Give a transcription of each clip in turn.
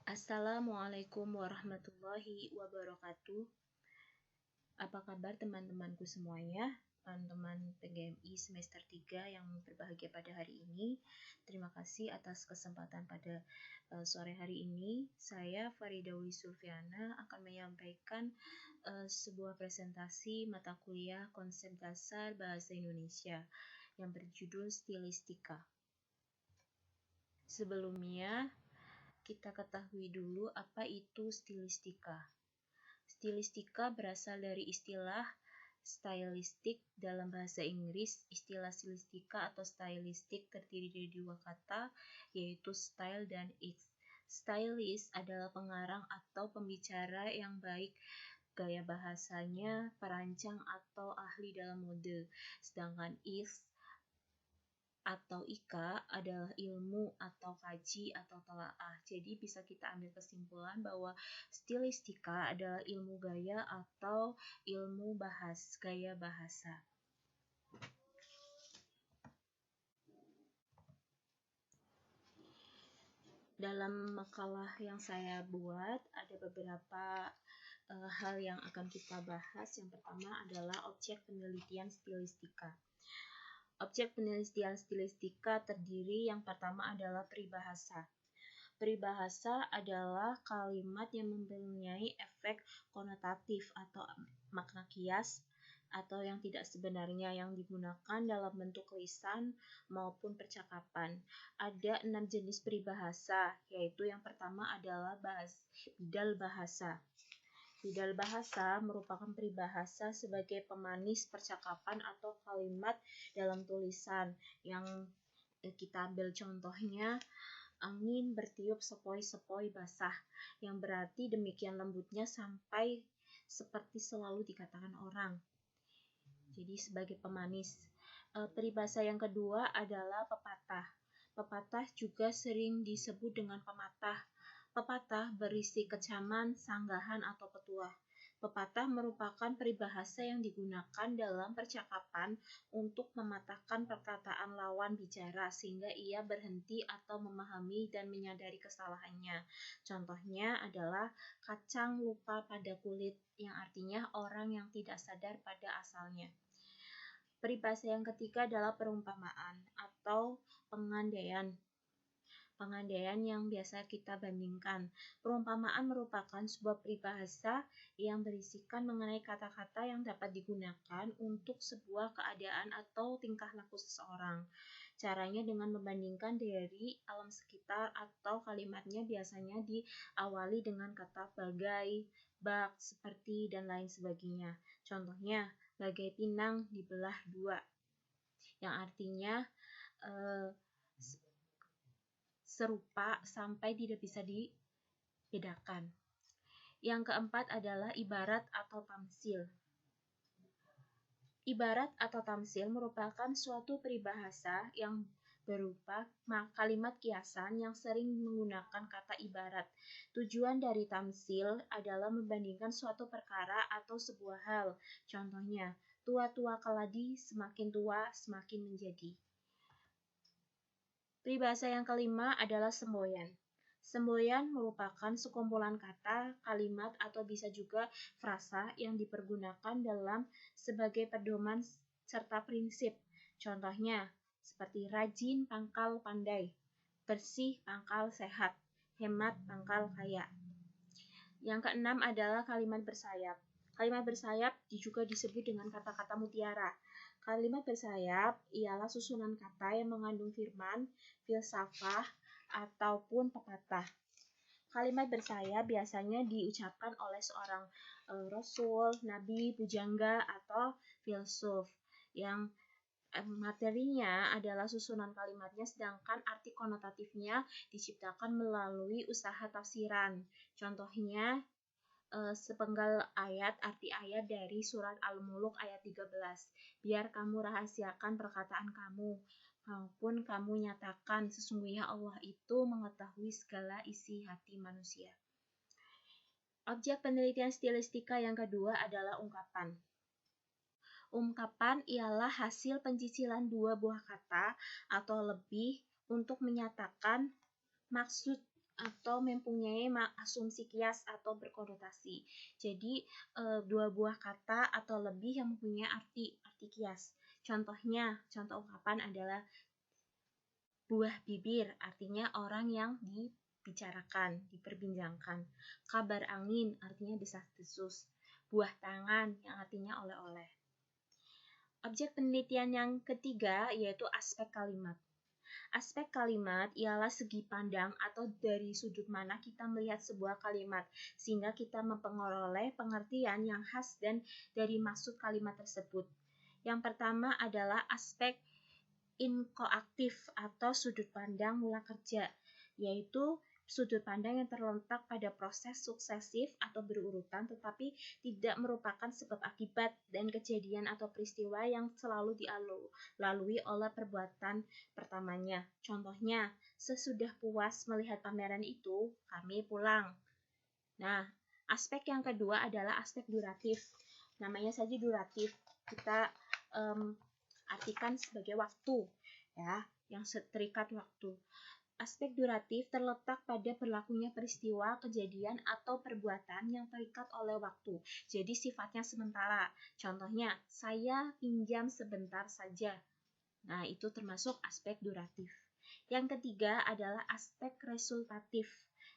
Assalamualaikum warahmatullahi wabarakatuh. Apa kabar teman-temanku semuanya? Teman-teman PGMI semester 3 yang berbahagia pada hari ini. Terima kasih atas kesempatan pada sore hari ini. Saya Faridawi Sulfiana akan menyampaikan sebuah presentasi mata kuliah konsep dasar bahasa Indonesia yang berjudul Stilistika. Sebelumnya, kita ketahui dulu apa itu stilistika. Stilistika berasal dari istilah stylistic dalam bahasa Inggris. Istilah stilistika atau stylistic terdiri dari dua kata, yaitu style dan is. Stylist adalah pengarang atau pembicara yang baik gaya bahasanya, perancang atau ahli dalam mode. Sedangkan is atau ika adalah ilmu atau kaji atau telaah. Jadi bisa kita ambil kesimpulan bahwa stilistika adalah ilmu gaya atau ilmu gaya bahasa. Dalam makalah yang saya buat ada beberapa hal yang akan kita bahas. Yang pertama adalah objek penelitian stilistika. Objek penelitian stilistika terdiri yang pertama adalah peribahasa. Peribahasa adalah kalimat yang mempunyai efek konotatif atau makna kias atau yang tidak sebenarnya yang digunakan dalam bentuk lisan maupun percakapan. Ada 6 jenis peribahasa, yaitu yang pertama adalah bidal bahasa. Bidal bahasa merupakan peribahasa sebagai pemanis percakapan atau kalimat dalam tulisan. Yang kita ambil contohnya, angin bertiup sepoi-sepoi basah, yang berarti demikian lembutnya sampai seperti selalu dikatakan orang. Jadi sebagai pemanis. Peribahasa yang kedua adalah pepatah. Pepatah juga sering disebut dengan pematah. Pepatah berisi kecaman, sanggahan, atau petuah. Pepatah merupakan peribahasa yang digunakan dalam percakapan untuk mematahkan perkataan lawan bicara sehingga ia berhenti atau memahami dan menyadari kesalahannya. Contohnya adalah kacang lupa pada kulit, yang artinya orang yang tidak sadar pada asalnya. Peribahasa yang ketiga adalah perumpamaan atau pengandaian. Pengandaian yang biasa kita bandingkan. Perumpamaan merupakan sebuah peribahasa yang berisikan mengenai kata-kata yang dapat digunakan untuk sebuah keadaan atau tingkah laku seseorang. Caranya dengan membandingkan dari alam sekitar atau kalimatnya biasanya diawali dengan kata bagai, bak, seperti, dan lain sebagainya. Contohnya, bagai pinang dibelah dua, yang artinya serupa sampai tidak bisa dibedakan. Yang keempat adalah ibarat atau tamsil. Ibarat atau tamsil merupakan suatu peribahasa yang berupa kalimat kiasan yang sering menggunakan kata ibarat. Tujuan dari tamsil adalah membandingkan suatu perkara atau sebuah hal. Contohnya, tua-tua keladi semakin tua semakin menjadi. Peribahasa yang kelima adalah semboyan. Semboyan merupakan sekumpulan kata, kalimat, atau bisa juga frasa yang dipergunakan dalam sebagai pedoman serta prinsip. Contohnya, seperti rajin pangkal pandai, bersih pangkal sehat, hemat pangkal kaya. Yang keenam adalah kalimat bersayap. Kalimat bersayap juga disebut dengan kata-kata mutiara. Kalimat bersayap ialah susunan kata yang mengandung firman, filsafah, ataupun pepatah. Kalimat bersayap biasanya diucapkan oleh seorang rasul, nabi, pujangga, atau filsuf yang materinya adalah susunan kalimatnya, sedangkan arti konotatifnya diciptakan melalui usaha tafsiran. Contohnya, sepenggal ayat, arti ayat dari surat Al-Muluk ayat 13. Biar kamu rahasiakan perkataan kamu, maupun kamu nyatakan sesungguhnya Allah itu mengetahui segala isi hati manusia. Objek penelitian stilistika yang kedua adalah ungkapan. Ungkapan ialah hasil pencicilan dua buah kata atau lebih untuk menyatakan maksud atau mempunyai asumsi kias atau berkonotasi. Jadi dua buah kata atau lebih yang mempunyai arti kias. Contohnya, contoh ungkapan adalah buah bibir, artinya orang yang dibicarakan, diperbincangkan. Kabar angin, artinya desas-desus. Buah tangan, yang artinya oleh-oleh. Objek penelitian yang ketiga yaitu aspek kalimat. Aspek kalimat ialah segi pandang atau dari sudut mana kita melihat sebuah kalimat, sehingga kita memperoleh pengertian yang khas dan dari maksud kalimat tersebut. Yang pertama adalah aspek inkoaktif atau sudut pandang mula kerja, yaitu sudut pandang yang terletak pada proses suksesif atau berurutan tetapi tidak merupakan sebab akibat dan kejadian atau peristiwa yang selalu dilalui oleh perbuatan pertamanya. Contohnya, sesudah puas melihat pameran itu, kami pulang. Nah, aspek yang kedua adalah aspek duratif. Namanya saja duratif. Kita artikan sebagai waktu, ya, yang terikat waktu. Aspek duratif terletak pada berlakunya peristiwa, kejadian, atau perbuatan yang terikat oleh waktu. Jadi sifatnya sementara. Contohnya, saya pinjam sebentar saja. Nah, itu termasuk aspek duratif. Yang ketiga adalah aspek resultatif.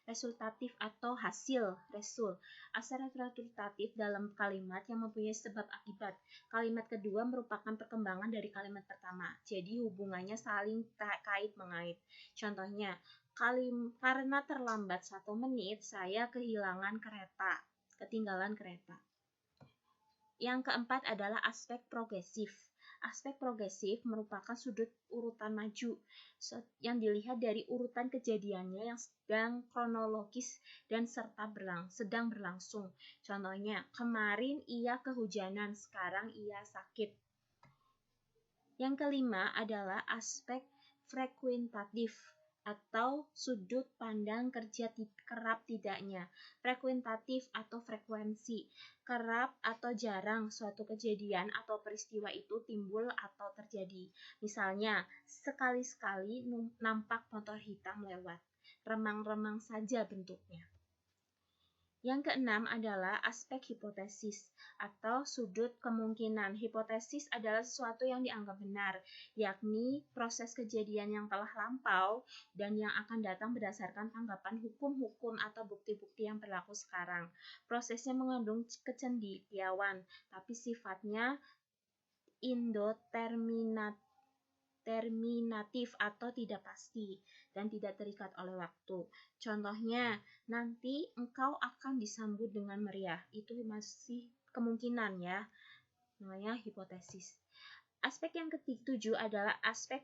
Resultatif atau hasil, resul. Aspek resultatif dalam kalimat yang mempunyai sebab akibat. Kalimat kedua merupakan perkembangan dari kalimat pertama. Jadi hubungannya saling kait-mengait. Contohnya, karena terlambat 1 menit, saya ketinggalan kereta. Yang keempat adalah aspek progresif. Aspek progresif merupakan sudut urutan maju yang dilihat dari urutan kejadiannya yang sedang kronologis dan sedang berlangsung. Contohnya, kemarin ia kehujanan, sekarang ia sakit. Yang kelima adalah aspek frekuentatif atau sudut pandang kerja kerap tidaknya. Frekuentatif atau frekuensi, kerap atau jarang suatu kejadian atau peristiwa itu timbul atau terjadi. Misalnya, sekali-sekali nampak motor hitam lewat, remang-remang saja bentuknya. Yang keenam adalah aspek hipotesis atau sudut kemungkinan. Hipotesis adalah sesuatu yang dianggap benar, yakni proses kejadian yang telah lampau dan yang akan datang berdasarkan tanggapan hukum-hukum atau bukti-bukti yang berlaku sekarang. Prosesnya mengandung kecendikiawan, tapi sifatnya indeterminatif atau tidak pasti dan tidak terikat oleh waktu. Contohnya, nanti engkau akan disambut dengan meriah. Itu masih kemungkinan, ya. Namanya hipotesis. Aspek yang ketujuh adalah aspek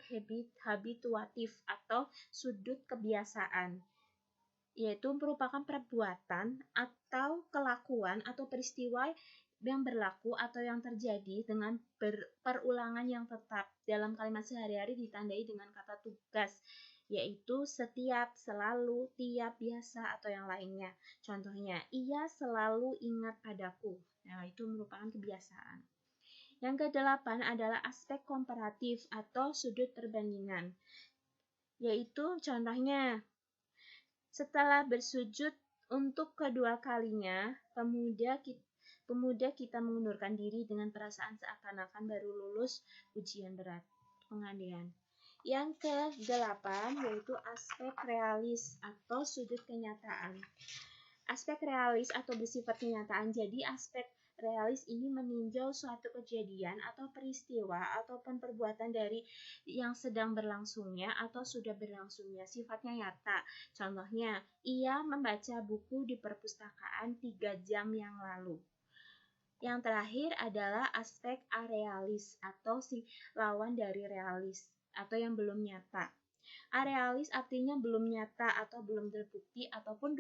habituatif atau sudut kebiasaan, yaitu merupakan perbuatan atau kelakuan atau peristiwa yang berlaku atau yang terjadi dengan perulangan yang tetap. Dalam kalimat sehari-hari ditandai dengan kata tugas, yaitu setiap, selalu, tiap, biasa, atau yang lainnya. Contohnya, ia selalu ingat padaku. Nah, itu merupakan kebiasaan. Yang kedelapan adalah aspek komparatif atau sudut perbandingan, yaitu contohnya, setelah bersujud untuk kedua kalinya, pemuda kita mengundurkan diri dengan perasaan seakan-akan baru lulus ujian berat, pengandian. Yang ke-8 yaitu aspek realis atau sudut kenyataan. Aspek realis atau bersifat kenyataan. Jadi aspek realis ini meninjau suatu kejadian atau peristiwa ataupun perbuatan dari yang sedang berlangsungnya atau sudah berlangsungnya, sifatnya nyata. Contohnya, ia membaca buku di perpustakaan 3 jam yang lalu. Yang terakhir adalah aspek arealis atau lawan dari realis atau yang belum nyata. Arealis artinya belum nyata atau belum terbukti ataupun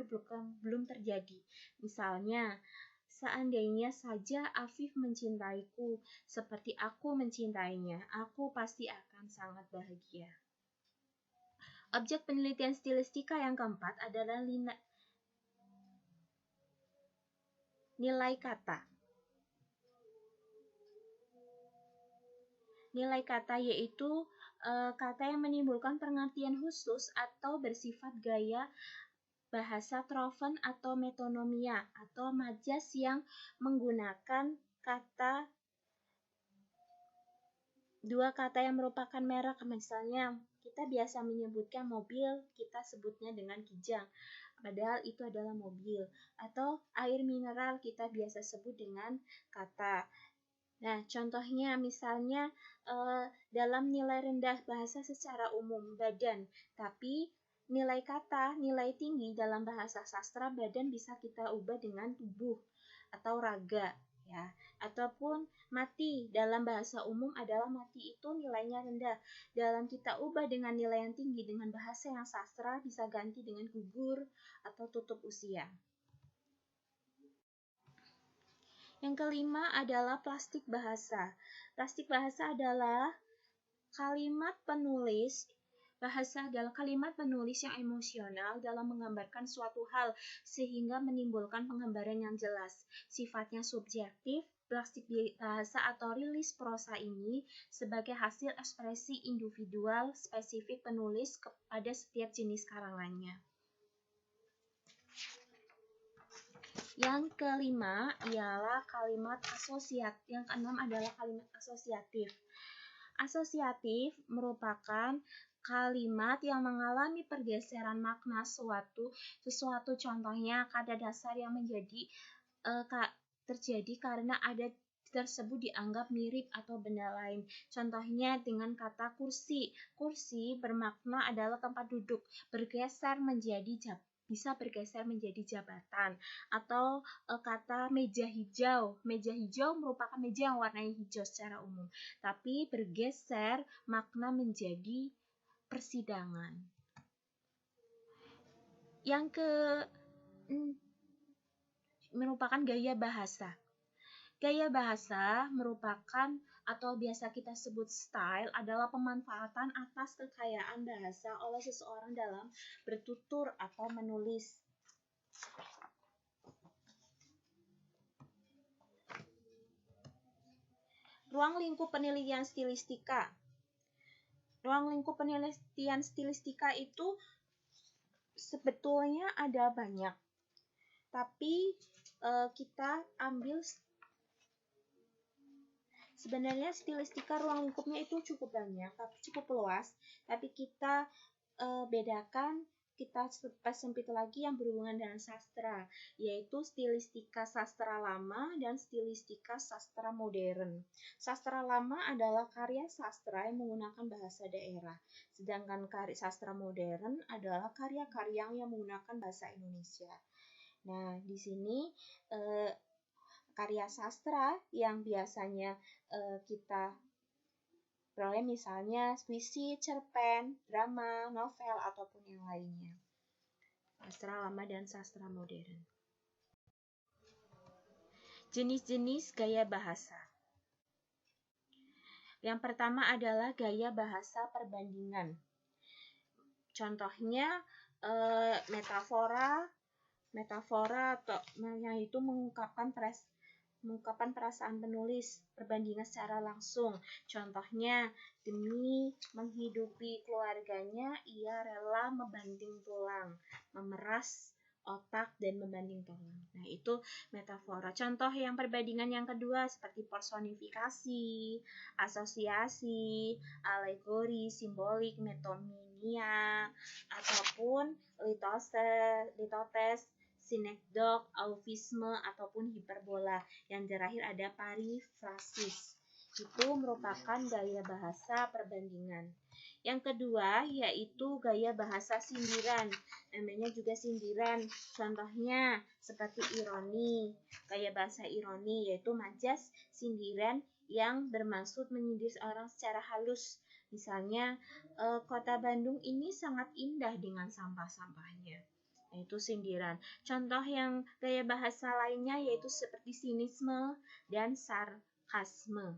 belum terjadi. Misalnya, seandainya saja Afif mencintaiku seperti aku mencintainya, aku pasti akan sangat bahagia. Objek penelitian stilistika yang keempat adalah nilai kata. Nilai kata yaitu kata yang menimbulkan pengertian khusus atau bersifat gaya bahasa trofen atau metonomia atau majas yang menggunakan dua kata yang merupakan merek. Misalnya kita biasa menyebutkan mobil, kita sebutnya dengan kijang, padahal itu adalah mobil. Atau air mineral kita biasa sebut dengan kata. Nah, contohnya misalnya dalam nilai rendah bahasa secara umum badan, tapi nilai kata, nilai tinggi dalam bahasa sastra badan bisa kita ubah dengan tubuh atau raga, ya. Ataupun mati dalam bahasa umum adalah mati itu nilainya rendah. Dalam kita ubah dengan nilai yang tinggi dengan bahasa yang sastra bisa ganti dengan gugur atau tutup usia. Yang kelima adalah plastik bahasa. Plastik bahasa adalah kalimat penulis. Bahasa adalah kalimat penulis yang emosional dalam menggambarkan suatu hal sehingga menimbulkan penggambaran yang jelas. Sifatnya subjektif. Plastik bahasa atau rilis prosa ini sebagai hasil ekspresi individual spesifik penulis kepada setiap jenis karangannya. Yang kelima ialah kalimat asosiatif. Yang keenam adalah kalimat asosiatif. Asosiatif merupakan kalimat yang mengalami pergeseran makna sesuatu, contohnya kata dasar yang terjadi karena ada tersebut dianggap mirip atau benda lain. Contohnya dengan kata kursi. Kursi bermakna adalah tempat duduk, bisa bergeser menjadi jabatan. Atau kata meja hijau. Meja hijau merupakan meja yang warnanya hijau secara umum, tapi bergeser makna menjadi persidangan. Yang merupakan gaya bahasa. Gaya bahasa merupakan atau biasa kita sebut style adalah pemanfaatan atas kekayaan bahasa oleh seseorang dalam bertutur atau menulis. Ruang lingkup penelitian stilistika. Ruang lingkup penelitian stilistika itu sebetulnya ada banyak, tapi kita ambil sebenarnya stilistika ruang lingkupnya itu cukup banyak, cukup luas, tapi kita bedakan, kita sempit lagi yang berhubungan dengan sastra, yaitu stilistika sastra lama dan stilistika sastra modern. Sastra lama adalah karya sastra yang menggunakan bahasa daerah, sedangkan karya sastra modern adalah karya-karya yang menggunakan bahasa Indonesia. Nah, di sini karya sastra yang biasanya kita peroleh misalnya puisi, cerpen, drama, novel, ataupun yang lainnya. Sastra lama dan sastra modern. Jenis-jenis gaya bahasa. Yang pertama adalah gaya bahasa perbandingan. Contohnya metafora atau yang itu mengungkapkan perasaan penulis, perbandingan secara langsung. Contohnya, demi menghidupi keluarganya, ia rela membanting tulang, memeras otak dan membanting tulang. Nah, itu metafora. Contoh yang perbandingan yang kedua seperti personifikasi, asosiasi, alegori, simbolik, metonimia, ataupun litotes, sinekdok, eufisme, ataupun hiperbola. Yang terakhir ada parifrasis. Itu merupakan gaya bahasa perbandingan. Yang kedua yaitu gaya bahasa sindiran. Namanya juga sindiran. Contohnya seperti ironi. Gaya bahasa ironi yaitu majas sindiran yang bermaksud menyindir orang secara halus. Misalnya, kota Bandung ini sangat indah dengan sampah-sampahnya. Yaitu sindiran. Contoh yang gaya bahasa lainnya yaitu seperti sinisme dan sarkasme.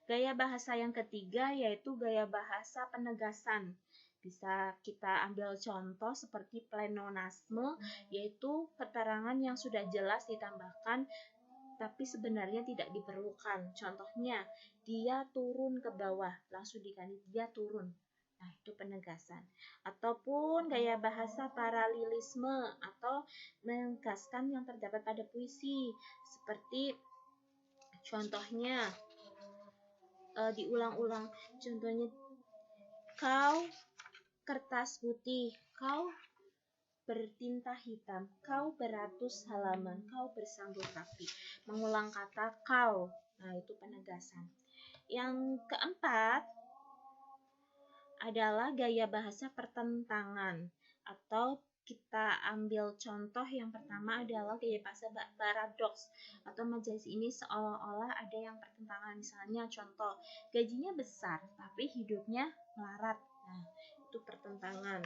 Gaya bahasa yang ketiga yaitu gaya bahasa penegasan. Bisa kita ambil contoh seperti pleonasme, yaitu keterangan yang sudah jelas ditambahkan tapi sebenarnya tidak diperlukan. Contohnya, dia turun ke bawah, langsung diganti dia turun. Nah, itu penegasan. Ataupun gaya bahasa paralelisme atau menegaskan yang terdapat pada puisi. Seperti contohnya diulang-ulang. Contohnya, kau kertas putih, kau bertinta hitam, kau beratus halaman, kau bersanggul rapi. Mengulang kata kau. Nah, itu penegasan. Yang keempat adalah gaya bahasa pertentangan, atau kita ambil contoh yang pertama adalah gaya bahasa paradoks atau majas. Ini seolah-olah ada yang pertentangan. Misalnya contoh, gajinya besar tapi hidupnya melarat. Nah, itu pertentangan.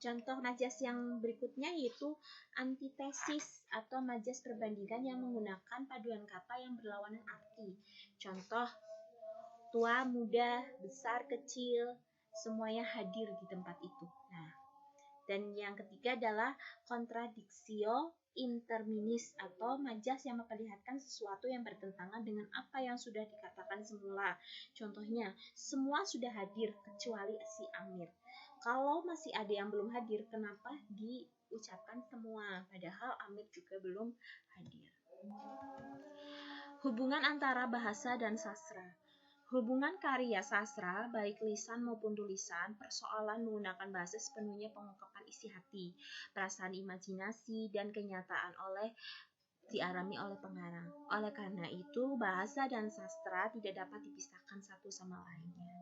Contoh majas yang berikutnya yaitu antitesis atau majas perbandingan yang menggunakan paduan kata yang berlawanan arti. Contoh, tua, muda, besar, kecil, semuanya hadir di tempat itu. Nah, dan yang ketiga adalah contradictio interminis atau majas yang memperlihatkan sesuatu yang bertentangan dengan apa yang sudah dikatakan semula. Contohnya, semua sudah hadir kecuali si Amir. Kalau masih ada yang belum hadir, kenapa diucapkan semua? Padahal Amir juga belum hadir. Hubungan antara bahasa dan sastra. Hubungan karya sastra, baik lisan maupun tulisan, persoalan menggunakan bahasa sepenuhnya pengungkapan isi hati, perasaan imajinasi, dan kenyataan dialami oleh pengarang. Oleh karena itu, bahasa dan sastra tidak dapat dipisahkan satu sama lainnya.